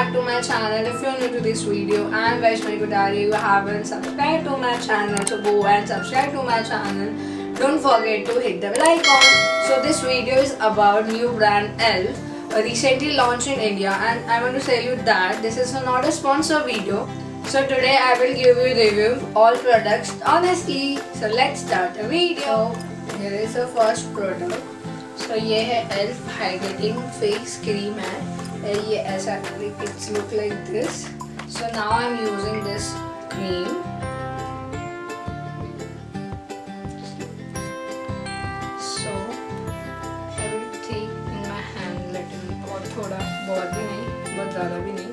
back to my channel. If you're new to this video, I'm Vaishnavi Kotaria. You haven't subscribed to my channel, so go and subscribe to my channel. Don't forget to hit the bell icon. So this video is about new brand Elf, recently launched in India, and I want to tell you that this is not a sponsor video. So today I will give you a review of all products honestly. So let's start the video. Here is the first product. So ये है Elf Hydrating Face Cream है. ये ऐसा it's look like this. So now I'm using this cream. So I will take in my hand little और थोड़ा बहुत भी नहीं बहुत ज़्यादा भी नहीं.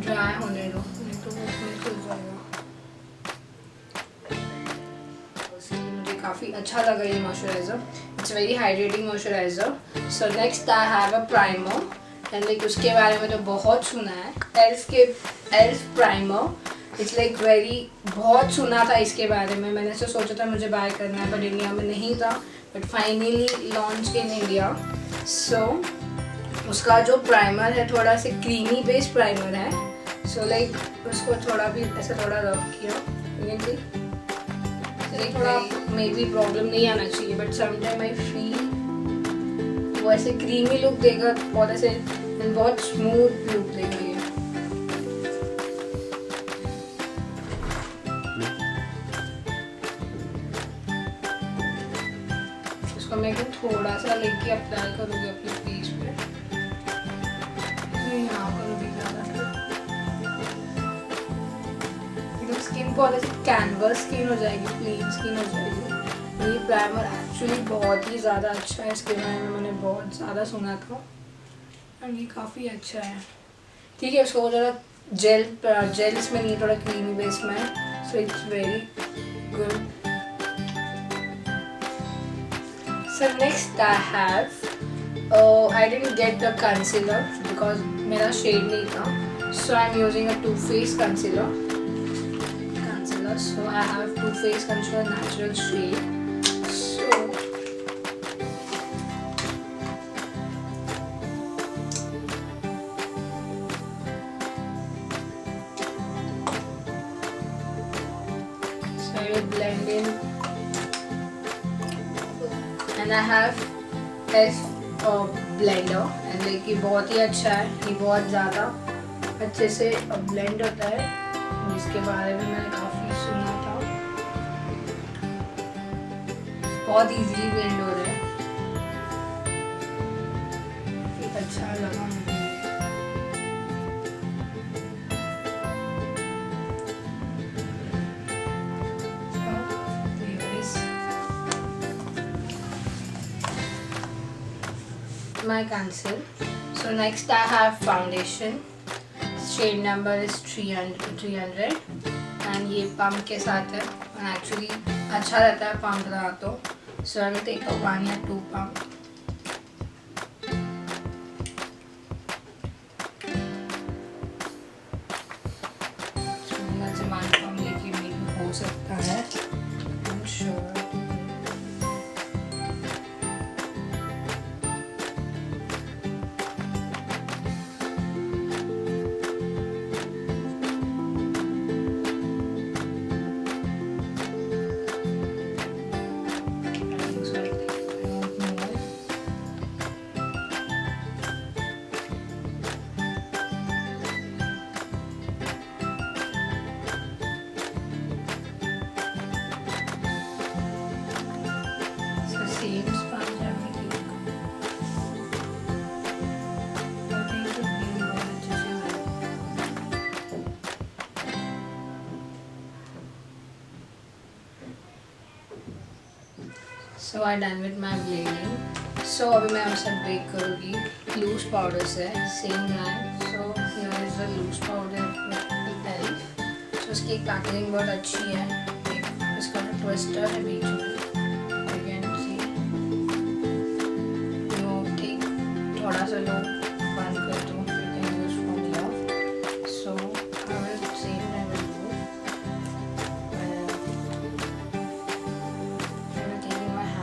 ड्राई होने दो नहीं तो वो खुल जाएगा. मुझे काफ़ी अच्छा लगा ये moisturiser. It's very hydrating moisturiser. So next I have a primer and like उसके बारे में तो बहुत सुना है. Elf primer it's like very बहुत सुना था इसके बारे में. मैंने तो सोचा था मुझे बाय करना है, पर इंडिया में नहीं था, but finally launch in India. So उसका जो प्राइमर है थोड़ा से क्रीमी बेस्ड प्राइमर है. सो लाइक उसको थोड़ा भी ऐसा थोड़ा रब किया लाइक थोड़ा मे बी प्रॉब्लम नहीं आना चाहिए, बट समटाइम आई फील वो ऐसे क्रीमी लुक देगा, बहुत ऐसे बहुत स्मूथ लुक देगा ये. इसको मैं थोड़ा सा लेके अप्लाई करूँगी अपने फेस पे. यहाँ करूँगी ज़्यादा स्किन बहुत ऐसे कैनवस स्किन हो जाएगी, प्लेन स्किन हो जाएगी. ये प्राइमर एक्चुअली बहुत ही ज़्यादा अच्छा है. इसके बारे में मैंने बहुत ज़्यादा सुना था और ये काफ़ी अच्छा है. ठीक है, उसको ज़रा जेल इसमें नहीं, थोड़ा क्रीमी बेस में. So it's very good. So next I have I didn't get the concealer because मेरा शेड नहीं था. So I am using a Too Faced concealer. So I have Too Faced Concealer Natural Shade. So I will blend in, and I have this blender, and like ये बहुत ही अच्छा है. ये बहुत ज़्यादा अच्छे से blend होता है. इसके बारे में मैंने काफ़ी सुना था. बहुत इजीली ब्लेंड हो रहा है. अच्छा लगा मुझे. My conceal. So next I have foundation. Shade number is 300 and ये पम्प के साथ है. एंड एक्चुअली अच्छा रहता है पम्प रहा तो. सो आई विल टेक अ 1 या 2 पम्प. से 1 पम्प लेके भी हो सकता है. I am sure. So I done with my blending. So अभी मैं आपसे बेक करूँगी लूज पाउडर से, same brand. So here is the loose powder with Elf. So इसकी पैकेजिंग बहुत अच्छी है. इसका ट्विस्टर है बीच में. You can see. You take थोड़ा सा लो बंद कर दो. You can use from here. So I will same I will do. I will take in my hand.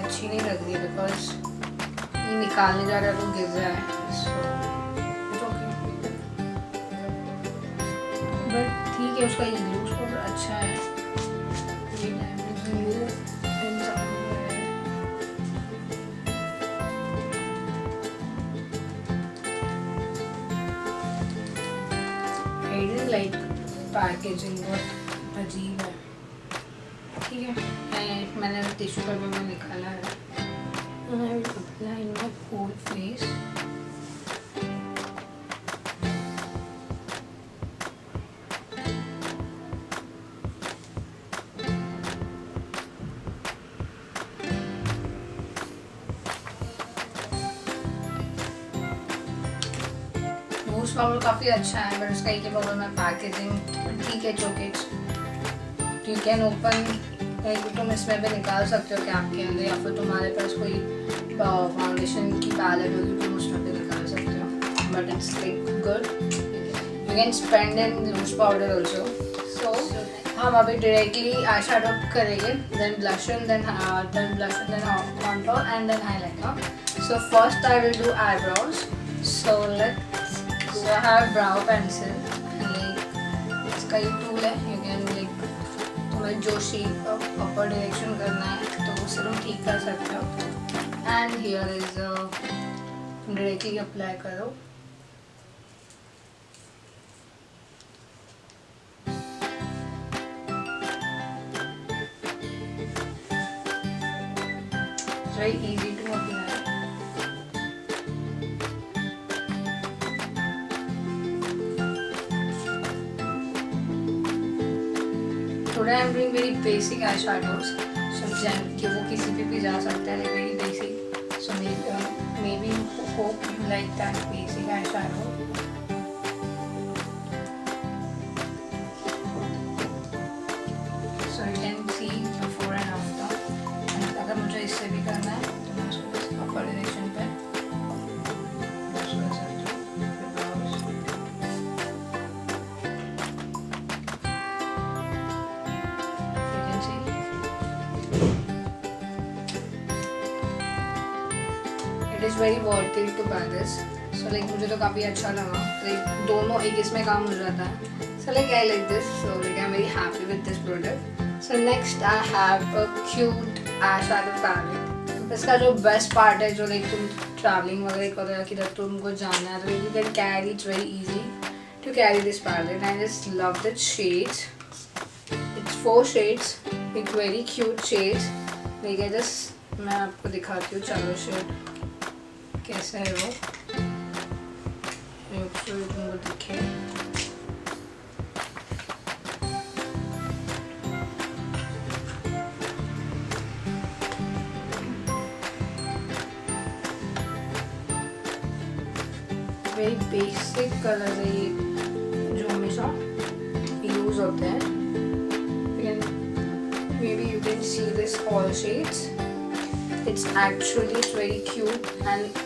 अच्छी नहीं लग रही है बिकॉज ये निकालने जा रहा है तो गिर रहा है. So it's okay. बट ठीक है, उसका ये लूज पाउडर अच्छा है. ये diamond remove in I didn't like packaging, बहुत अजीब है. ठीक है, मैंने टिश्यू पेपर में निकाला है. And I will apply in my whole face. Loose powder काफ़ी अच्छा है, बट उसका एक प्रॉब्लम है पैकेजिंग. ठीक है, चॉकलेट्स यू कैन ओपन, तुम इसमें भी निकाल सकते हो कैप के अंदर, या फिर तुम्हारे पास कोई फाउंडेशन की पैलेट होगी तुम उसमें भी निकाल सकते हो. But it's like good. You can spend in loose powder also. So हम अभी डायरेक्टली आई शैडो करेंगे, then blush on, then blush on, then contour and then highlighter. So first I will do eyebrows. So let's go. I have brow pencil, इसका ये tool है. You can like तुम्हें जो shape upper direction करना है तो उसे तुम ठीक कर सकते हो. And here is directly apply करो. very easy to apply. Today I am doing very basic eyeshadows. So कि वो किसी भी जा सकता है, very basic. So maybe hope you like that basic eyeshadow. So you can see before and after. And अगर मुझे इससे भी करना है तो मैं उसको अपर डायरेक्शन पे यूज कर सकती हूँ. It is very worth it to buy this. So like मुझे तो काफ़ी अच्छा लगा. Like दोनों एक इसमें काम हो जाता है. So like I like this. So like I'm very happy with this product. So next I have a cute eyeshadow palette. इसका जो best part है जो like तुम traveling वगैरह करो या किधर तुमको जाना है तो you can carry. It's very easy to carry this palette. I just love the shades. It's 4 shades. It's very cute shades. Like I just मैं आपको दिखाती हूँ चारों शेड कैसा है वो. तुमको दिखे. वेरी बेसिक कलर है ये जो हमेशा यूज होते हैं. Maybe you can see this all shades. It's very cute and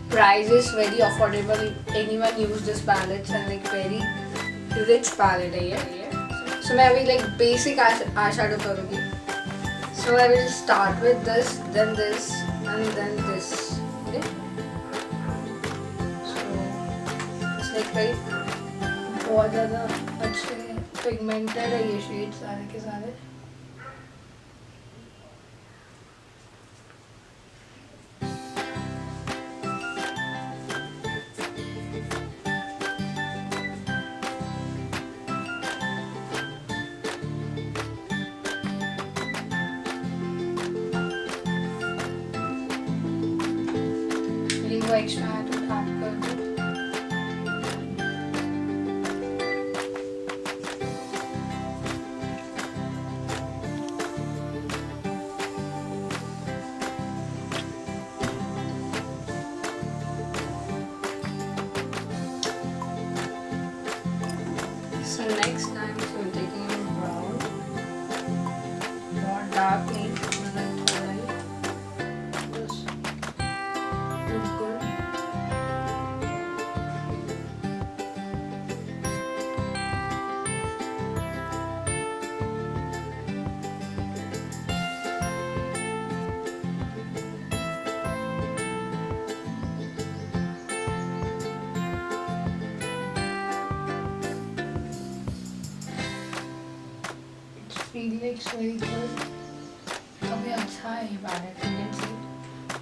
price is very affordable. Anyone use this palette and like very rich palette है ये. So मैं अभी like basic eyeshadow करूँगी. So I will start with this, then this and then this. Okay. So it's like very बहुत ज़्यादा अच्छे pigmented है ये shades सारे के सारे. वो एक्स्ट्रा है तो काट कर दो. So next time we're taking a brown, more dark नहीं. feel like very good. काफी अच्छा है ये पैलेट, you can see.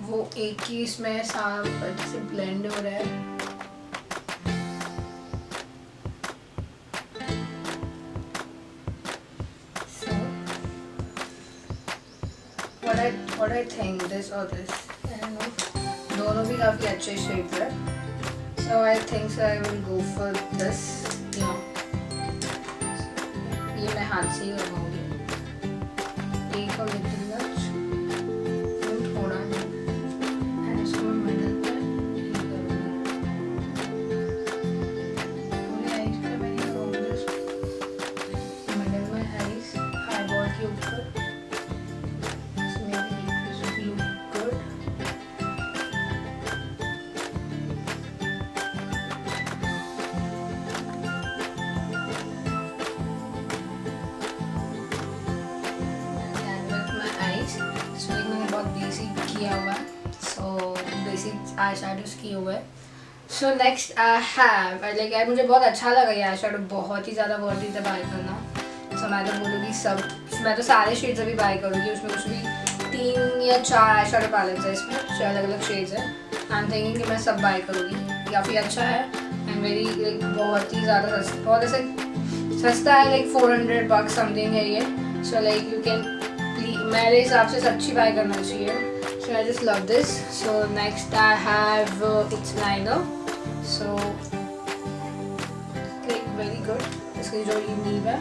वो एक ही इसमें सारा अच्छे से ब्लेंड हो रहा है. So what I think, this or this, I don't know. दोनों भी काफी अच्छे शेड है. So I think so I will go for this. Yeah. ये मैं हाथ से ही लगाऊंगी. एक और लिटिल मच, थोड़ा नहीं, एंड इसको मैं मिडल पे ये करूँगी. पूरे आईज पे मैं ये करूँगी. मिडल में आईज, आईबॉल के ऊपर. इसमें भी लुक गुड. बहुत बेसिक किया हुआ है, सो बेसिक आई शेडोज किए हुए हैं. सो नेक्स्ट आई हैव लाइक यार मुझे बहुत अच्छा लगा ये आई शेडो, बहुत ही ज़्यादा वर्थ इट है बाय करना. सो मैं तो बोलूँगी सब, मैं तो सारे शेड्स अभी बाय करूँगी. उसमें कुछ भी 3 या 4 आई शेडो पैलेट्स है इसमें, 6 अलग अलग शेड्स है. आई एम थिंकिंग कि मैं सब बाय करूँगी. काफ़ी अच्छा है एंड वेरी लाइक बहुत ही ज़्यादा सस्ता, बहुत ऐसे सस्ता है, लाइक $400 समथिंग है ये. सो लाइक यू कैन, मेरे हिसाब से अच्छी बाय करना चाहिए. So I just love this. So next I have it's liner. So like very good. इसकी जो ये नीव है,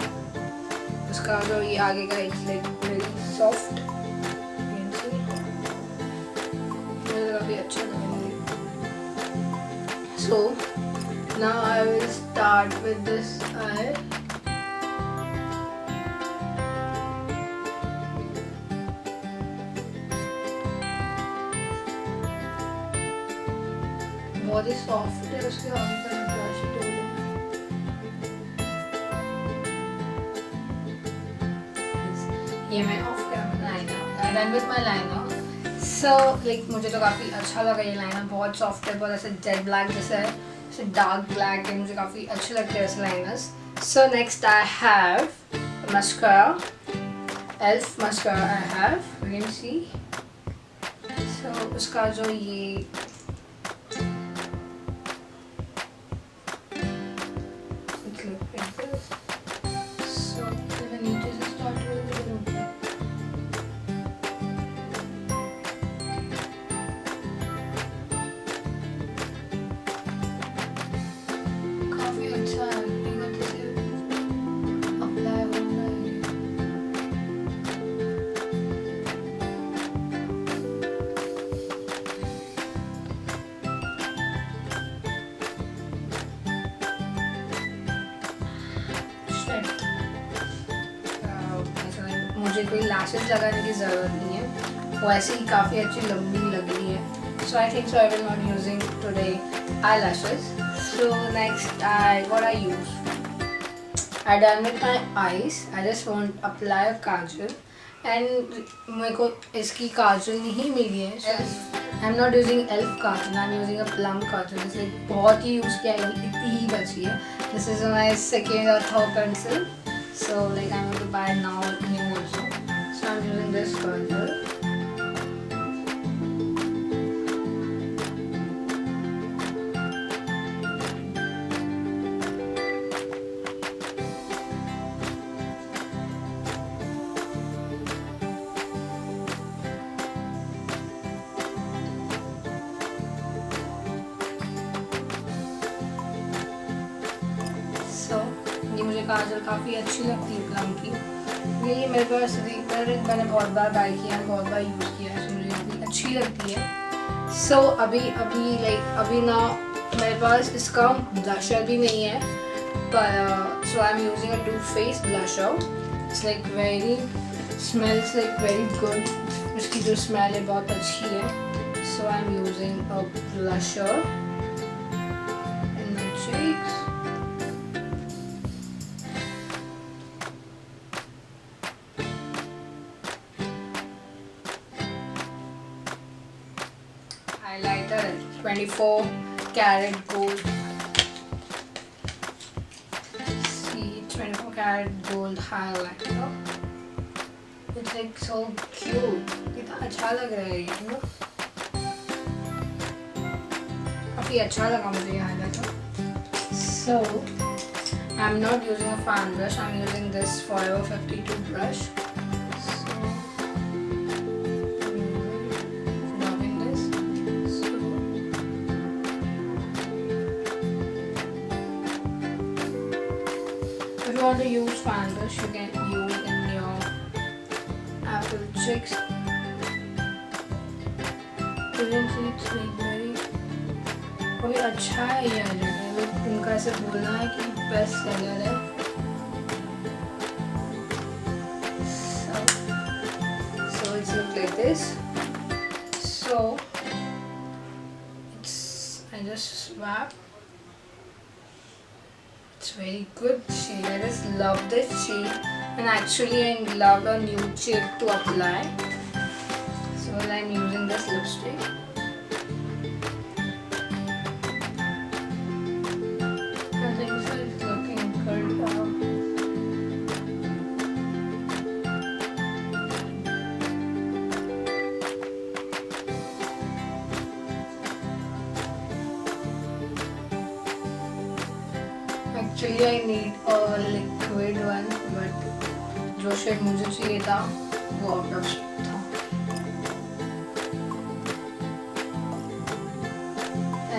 उसका जो ये आगे का इट्स लाइक वेरी सॉफ्ट. मुझे काफ़ी अच्छा लगा. So now I will start with this I. बहुत ही सॉफ्ट है उसके आगे का ब्रश टोन. ये मैं ऑफ कर liner. I done with my liner. So like मुझे तो काफ़ी अच्छा लगा ये लाइनर. बहुत सॉफ्ट है, बहुत ऐसे जेट ब्लैक जैसा है, ऐसे डार्क ब्लैक है. मुझे काफ़ी अच्छे लगते हैं ऐसे liners. So next I have mascara. Elf mascara I have, you can see. सो उसका जो ये मुझे कोई लैशेस लगाने की ज़रूरत नहीं है, वो ऐसे ही काफ़ी अच्छी लंबी लग रही है. So I think so I will not using today eye lashes. So next what I use, I done with my eyes. I just want apply a kajal and मेरे को इसकी काजल नहीं मिली है. I am not using Elf kajal, I am using a plum kajal. इसे बहुत ही use किया है, इतनी ही बची है. दिस इज माई सेकेंड और third pencil. So like I'm going to buy now new also. So I'm using this kajal. So ये मुझे काजल काफ़ी अच्छी लगती है प्लम की. ये मेरे पास मैंने बहुत बार बाय किया है, बहुत बार यूज़ किया है, मुझे काफ़ी अच्छी लगती है. सो अभी ना मेरे पास इसका ब्लशर भी नहीं है, पर so I am using a Too Faced blusher. It's like very smells like very good. उसकी जो स्मेल है बहुत अच्छी है. So I am using a blusher in my cheeks. Highlighter 24 karat gold. See, 24 karat gold highlighter. It's like so cute. कितना अच्छा लग रहा है ये ना. काफी अच्छा लगा मुझे ये highlighter. So I'm not using a fan brush. I'm using this Forever 52 brush. So I'm loving this. So if you want to use fan brush, you can use in your Apple chicks. You can see it's like very कोई अच्छा है ये highlighter. उनका ऐसे बोलना है कि best seller है. So it's look like this. So it's I just swap. It's very good shade. I just love this shade, and actually I love a nude shade to apply. So I'm using this lipstick. I think so it's looking good. Actually I need a liquid one, but जो shade मुझे चाहिए था वो out of stock था.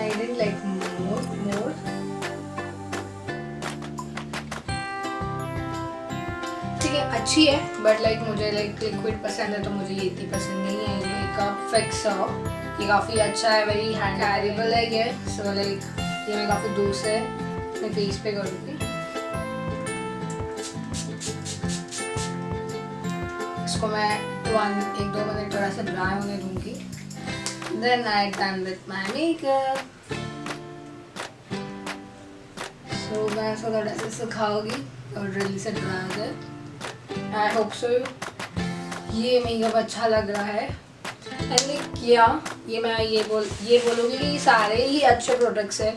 I didn't like more. ठीक है, अच्छी है, बट लाइक मुझे लाइक लिक्विड पसंद है तो मुझे ये इतनी पसंद नहीं है. ये का फिक्स है, ये काफ़ी अच्छा है, वेरी हैंड कैरेबल है ये. सो लाइक ये मैं काफ़ी दूर से अपने फेस पे करूँगी. इसको मैं 1-2 मिनट थोड़ा सा ड्राई होने दूँगी. Then I done with my makeup. So मैं इसको थोड़ा सा सुखाऊंगी और जल्दी से ड्राई हो जाए. I hope so. ये मेकअप अच्छा लग रहा है. एंड लाइक ये मैं ये बोलूँगी कि सारे ही अच्छे प्रोडक्ट्स है.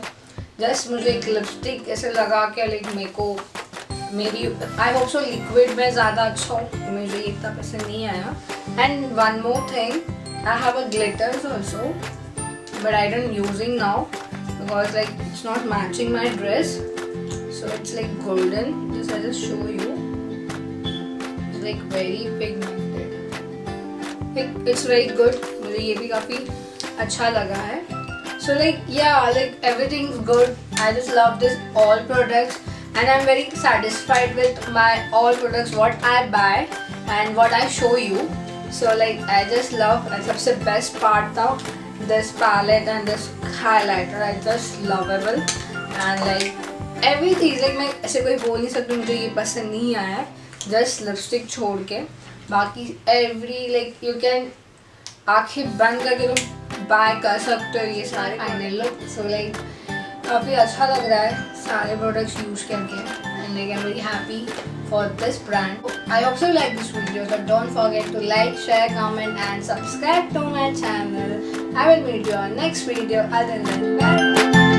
जस्ट मुझे एक लिपस्टिक ऐसे लगा के लाइक मेरी आई होप सो लिक्विड में ज़्यादा अच्छा हो. मुझे ये इतना पसंद नहीं आया. And one more thing, I have a glitters also, but I don't using now because like it's not matching my dress. So it's like golden. I'll just show you. It's like very pigmented. Like it's very good. मुझे ये भी काफी अच्छा लगा है. So like yeah, like everything's good. I just love this all products, and I'm very satisfied with my all products what I buy and what I show you. So like I just love, and सबसे best part था this palette and this highlighter. I just lovable and like everything. like मैं ऐसे कोई बोल नहीं सकती मुझे ये पसंद नहीं आया. Just lipstick छोड़ के बाकी every like you can आँखें बंद करके तुम buy कर सकते हो ये सारे final look. So like काफ़ी अच्छा लग रहा है सारे products use करके, and like I'm very happy for this brand. I hope you like this video, so don't forget to like, share, comment and subscribe to my channel. I will meet you on next video. Other than that, bye.